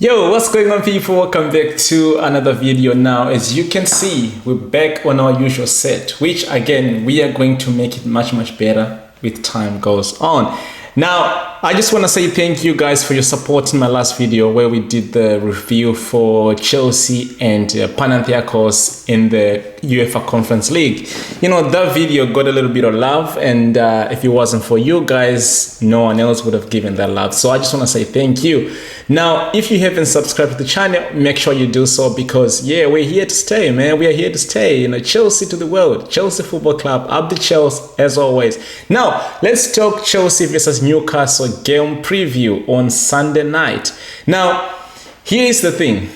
Yo, what's going on, people? Welcome back to another video. Now, as you can see, we're back on our usual set, which again, we are going to make it much better with time goes on. Now, I just want to say thank you guys for your support in my last video where we did the review for Chelsea and Panathinaikos in the UEFA Conference League. You know, that video got a little bit of love, and if it wasn't for you guys, no one else would have given that love. So I just want to say thank you. Now, if you haven't subscribed to the channel, make sure you do so because, yeah, we're here to stay, man. We are here to stay. You know, Chelsea to the world. Chelsea Football Club, up the Chelsea, as always. Now, let's talk Chelsea versus Newcastle game preview on Sunday night. Now, here is the thing.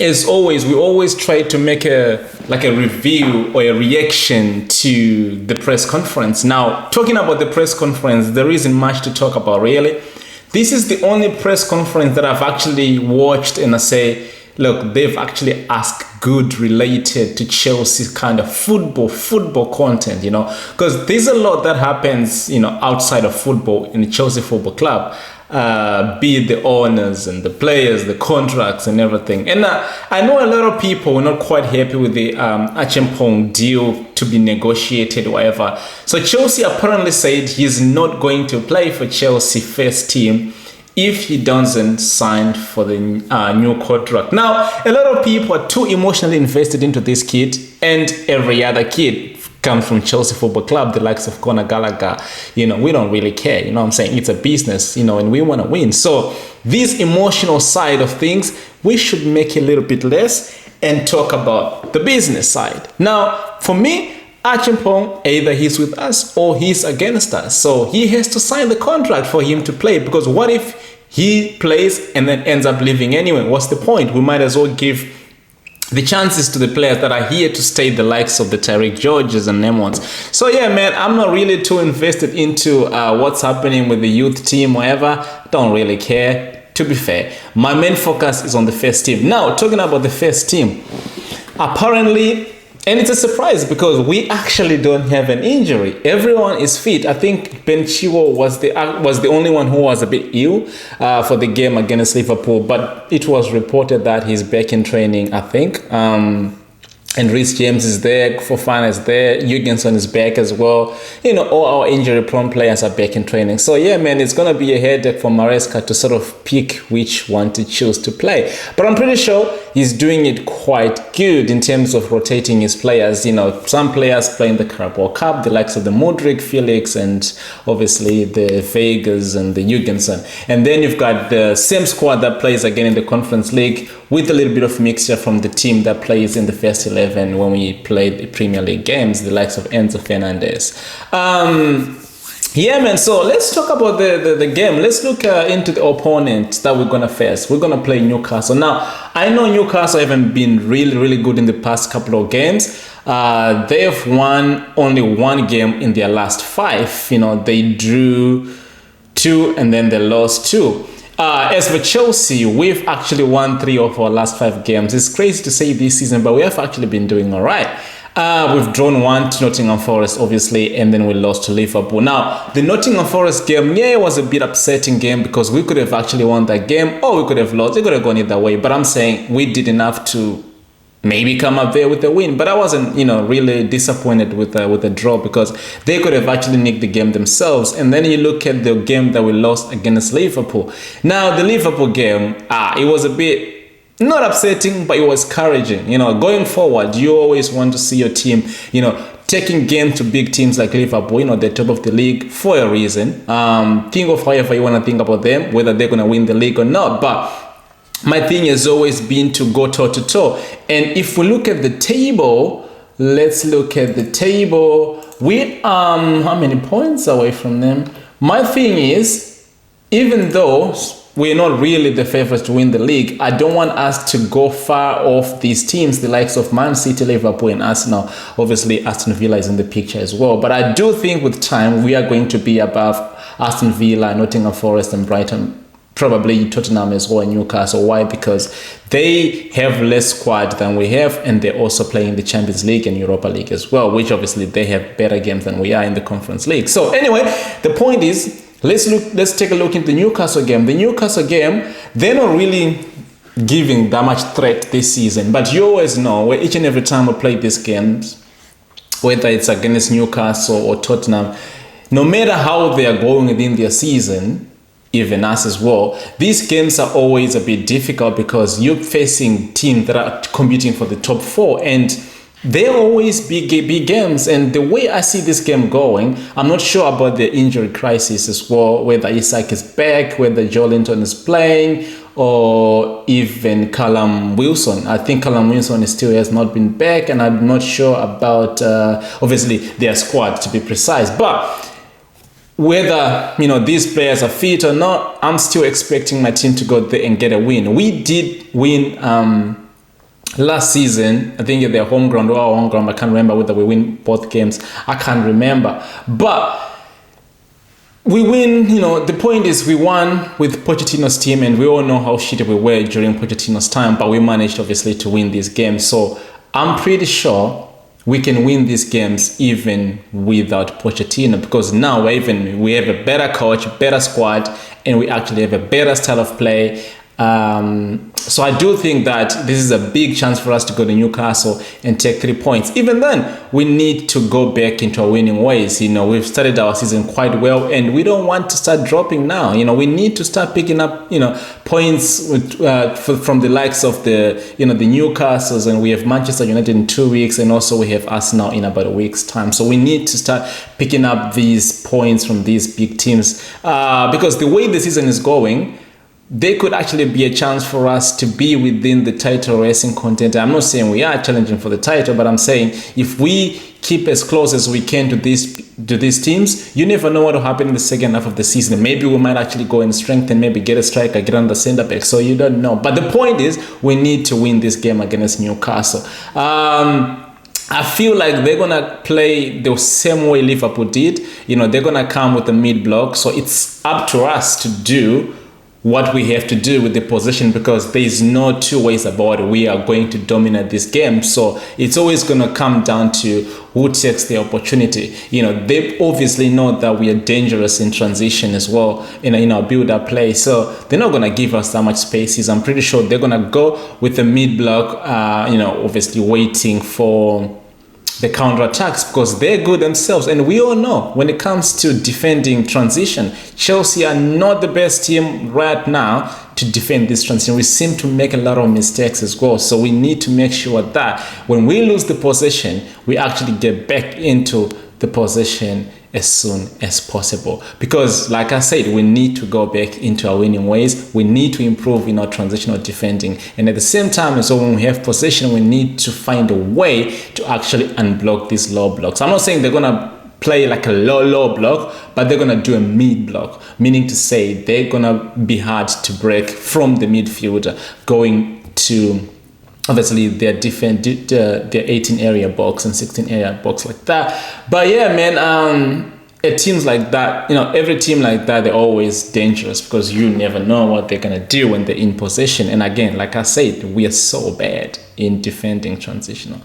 As always, we always try to make a review or a reaction to the press conference. Now, talking about the press conference, there isn't much to talk about, really. This is the only press conference that I've actually watched and I say, look, they've actually asked good related to Chelsea kind of football content, you know, because there's a lot that happens, you know, outside of football in the Chelsea Football Club, be it the owners and the players, the contracts and everything. And I know a lot of people were not quite happy with the Achimpong deal to be negotiated, whatever. So Chelsea apparently said he's not going to play for Chelsea first team if he doesn't sign for the new contract. Now, a lot of people are too emotionally invested into this kid, and every other kid comes from Chelsea Football Club, the likes of Conor Gallagher. You know, we don't really care. You know what I'm saying? It's a business, you know, and we want to win. So this emotional side of things, we should make a little bit less and talk about the business side. Now, for me, Achimpong, either he's with us or he's against us. So he has to sign the contract for him to play, because what if he plays and then ends up leaving anyway? What's the point? We might as well give the chances to the players that are here to stay, the likes of the Tyreek Georges and them ones. So yeah, man, I'm not really too invested into what's happening with the youth team, whatever. Don't really care, to be fair. My main focus is on the first team. Now, talking about the first team, apparently, and it's a surprise because we actually don't have an injury. Everyone is fit. I think Ben Chilwell was the only one who was a bit ill for the game against Liverpool, but it was reported that he's back in training, I think. And Reece James is there, Fofana is there, Jurgensen is back as well. You know, all our injury-prone players are back in training. So yeah, man, it's going to be a headache for Maresca to sort of pick which one to choose to play. But I'm pretty sure he's doing it quite good in terms of rotating his players. You know, some players playing the Carabao Cup, the likes of the Modric, Felix, and obviously the Vegas and the Jurgensen. And then you've got the same squad that plays again in the Conference League with a little bit of mixture from the team that plays in the first 11 when we played the Premier League games, the likes of Enzo Fernandez. Yeah, man, so let's talk about the game. Let's look into the opponent that we're going to face. We're going to play Newcastle. Now, I know Newcastle haven't been really good in the past couple of games. They've won only one game in their last 5. You know, they drew 2 and then they lost 2. As for Chelsea, we've actually won 3 of our last 5 games. It's crazy to say this season, but we have actually been doing all right. We've drawn 1 to Nottingham Forest, obviously, and then we lost to Liverpool. Now, the Nottingham Forest game, yeah, it was a bit upsetting game because we could have actually won that game or we could have lost. It could have gone either way, but I'm saying we did enough to maybe come up there with a win. But I wasn't, you know, really disappointed with a draw because they could have actually nicked the game themselves. And then you look at the game that we lost against Liverpool. Now, the Liverpool game, it was a bit not upsetting, but it was encouraging. You know, going forward, you always want to see your team, you know, taking games to big teams like Liverpool, you know, the top of the league for a reason. Think of however you want to think about them, whether they're going to win the league or not. But my thing has always been to go toe-to-toe. And if we look at the table, let's look at the table. We how many points away from them? My thing is, even though we're not really the favorites to win the league, I don't want us to go far off these teams, the likes of Man City, Liverpool, and Arsenal. Obviously, Aston Villa is in the picture as well. But I do think with time, we are going to be above Aston Villa, Nottingham Forest, and Brighton. Probably Tottenham as well and Newcastle. Why? Because they have less squad than we have, and they're also playing the Champions League and Europa League as well, which obviously they have better games than we are in the Conference League. So anyway, the point is, Let's take a look into the Newcastle game. The Newcastle game, they're not really giving that much threat this season, but you always know where each and every time we play these games, whether it's against Newcastle or Tottenham, no matter how they are going within their season, even us as well, these games are always a bit difficult because you're facing teams that are competing for the top 4, and they're always big games. And the way I see this game going, I'm not sure about the injury crisis as well, whether Isak is back, whether Joelinton is playing, or even Callum Wilson. I think Callum Wilson still has not been back, and I'm not sure about obviously their squad, to be precise. But whether these players are fit or not, I'm still expecting my team to go there and get a win. We did win last season, I think at their home ground or our home ground. I can't remember whether we win both games. I can't remember. But we win, the point is we won with Pochettino's team, and we all know how shitty we were during Pochettino's time, but we managed obviously to win these games. So I'm pretty sure we can win these games even without Pochettino, because now we have a better coach, better squad, and we actually have a better style of play. So I do think that this is a big chance for us to go to Newcastle and take 3 points. Even then, we need to go back into our winning ways. We've started our season quite well, and we don't want to start dropping now. We need to start picking up, points from the likes of the Newcastles, and we have Manchester United in 2 weeks, and also we have Arsenal in about a week's time. So we need to start picking up these points from these big teams, because the way the season is going, they could actually be a chance for us to be within the title racing content. I'm not saying we are challenging for the title, but I'm saying if we keep as close as we can to these teams, you never know what will happen in the second half of the season. Maybe we might actually go and strengthen, maybe get a striker, get on the centre back. So you don't know. But the point is, we need to win this game against Newcastle. I feel like they're going to play the same way Liverpool did. They're going to come with the mid-block. So it's up to us to do what we have to do with the possession, because there is no two ways about it. We are going to dominate this game. So it's always going to come down to who takes the opportunity. They obviously know that we are dangerous in transition as well in our build-up play. So they're not going to give us that much spaces. I'm pretty sure they're going to go with the mid-block, obviously waiting for the counter-attacks, because they're good themselves. And we all know when it comes to defending transition, Chelsea are not the best team right now to defend this transition. We seem to make a lot of mistakes as well. So we need to make sure that when we lose the possession, we actually get back into the possession as soon as possible, because like I said, we need to go back into our winning ways. We need to improve in our transitional defending, and at the same time, so when we have possession, we need to find a way to actually unblock these low blocks. I'm not saying they're gonna play like a low block, but they're gonna do a mid block, meaning to say they're gonna be hard to break from the midfield going to obviously their 18 area box and 16 area box like that. But yeah, man, teams like that, every team like that, they're always dangerous, because you never know what they're gonna do when they're in possession. And again, like I said, we are so bad in defending transitional.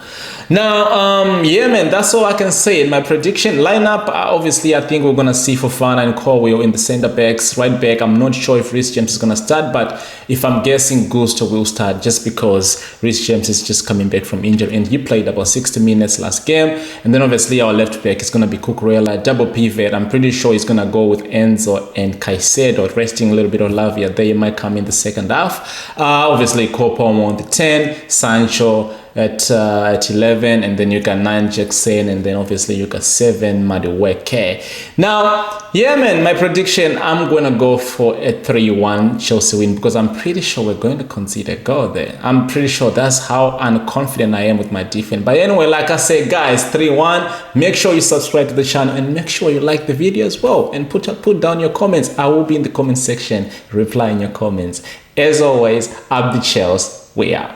Now, yeah, man, that's all I can say. My prediction lineup, obviously, I think we're gonna see Fofana and Colwill in the centre backs. Right back, I'm not sure if Reece James is gonna start, but if I'm guessing, Gusto will start, just because Reece James is just coming back from injury, and he played about 60 minutes last game. And then obviously our left back is gonna be Cucurella, double pivot. I'm pretty sure he's gonna go with Enzo and Caicedo, resting a little bit of Lavia. They might come in the second half. Obviously, Kopomo on the 10, Sancho at 11, and then you got 9 Jackson, and then obviously you got 7 Madueke. Now, yeah, man, my prediction, I'm gonna go for a 3-1 Chelsea win, because I'm pretty sure we're going to concede a goal there. I'm pretty sure that's how unconfident I am with my defense. But anyway, like I said, guys, 3-1. Make sure you subscribe to the channel, and make sure you like the video as well, and put down your comments. I will be in the comment section replying your comments. As always, up the Chelsea. We out.